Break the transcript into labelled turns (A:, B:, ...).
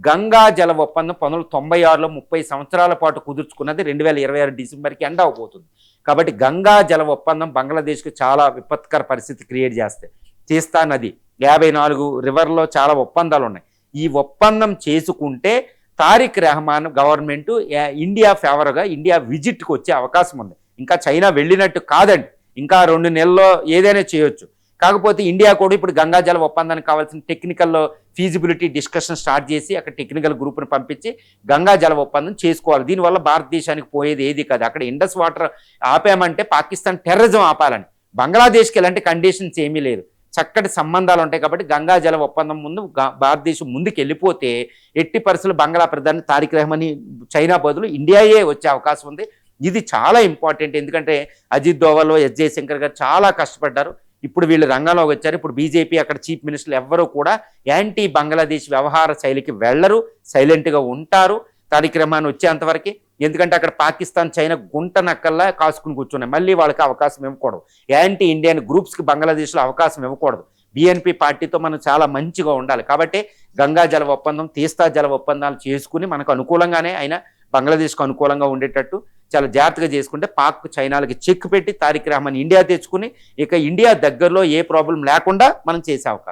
A: గంగా జల ఒప్పందం 1996లో 30 సంవత్సరాల పాటు కుదుర్చుకున్నది 2026 డిసెంబర్కి ఎండ్ అవబోతుంది. కాబట్టి గంగా జల ఒప్పందం బంగ్లాదేశ్కి చాలా విపత్కర పరిస్థితి క్రియేట్ తీస్తా నది 54 రివర్లో చాలా ఒప్పందాలు ఉన్నాయి. ఈ ఒప్పందం చేసుకుంటే తారిక్ రెహమాన్ గవర్నమెంట్ ఇండియా ఫేవర్గా ఇండియా విజిట్కి వచ్చే అవకాశం ఉంది. ఇంకా చైనా వెళ్ళినట్టు కాదండి, ఇంకా 2 నెలల్లో ఏదైనా చేయొచ్చు. కాకపోతే ఇండియా కూడా ఇప్పుడు గంగా జల ఒప్పందానికి కావాల్సిన టెక్నికల్ ఫీజిబిలిటీ డిస్కషన్ స్టార్ట్ చేసి అక్కడ టెక్నికల్ గ్రూప్ని పంపించి గంగా జల ఒప్పందం చేసుకోవాలి. దీనివల్ల భారతదేశానికి పోయేది ఏది కాదు. అక్కడ ఇండస్ వాటర్ ఆపామంటే పాకిస్తాన్ టెర్రరిజం ఆపాలని, బంగ్లాదేశ్కి ఎలాంటి కండిషన్స్ ఏమీ లేదు, చక్కటి సంబంధాలు ఉంటాయి. కాబట్టి గంగా జల ఒప్పందం ముందు భారతదేశం ముందుకు వెళ్ళిపోతే ఎట్టి పరిస్థితులు బంగ్లా ప్రధాని తారిక్ రెహమాన్ చైనా బదులు ఇండియాయే వచ్చే అవకాశం ఉంది. ఇది చాలా ఇంపార్టెంట్. ఎందుకంటే అజిత్ దోవల్, ఎస్ జయశంకర్ గారు చాలా కష్టపడ్డారు. ఇప్పుడు వీళ్ళు రంగంలోకి వచ్చారు. ఇప్పుడు బీజేపీ అక్కడ చీఫ్ మినిస్టర్లు ఎవ్వరూ కూడా యాంటీ బంగ్లాదేశ్ వ్యవహార శైలికి వెళ్ళరు, సైలెంట్గా ఉంటారు తారిక్ రెహమాన్ వచ్చేంతవరకు. ఎందుకంటే అక్కడ పాకిస్తాన్, చైనా గుంట నక్కల్లా కాసుకుని కూర్చున్నాయి. మళ్ళీ వాళ్ళకి అవకాశం ఇవ్వకూడదు. యాంటీ ఇండియన్ గ్రూప్స్కి బంగ్లాదేశ్లో అవకాశం ఇవ్వకూడదు. బీఎన్పీ పార్టీతో మనం చాలా మంచిగా ఉండాలి. కాబట్టి గంగా జల ఒప్పందం, తీస్తా జల ఒప్పందాలు చేసుకుని మనకు అనుకూలంగానే అయినా బంగ్లాదేశ్కు అనుకూలంగా ఉండేటట్టు చాలా జాగ్రత్తగా చేసుకుంటే పాక్, చైనాలకి చెక్ పెట్టి తారిక్ రెహమాన్ ఇండియా తెచ్చుకుని ఇక ఇండియా దగ్గరలో ఏ ప్రాబ్లం లేకుండా మనం చేసే అవకాశం.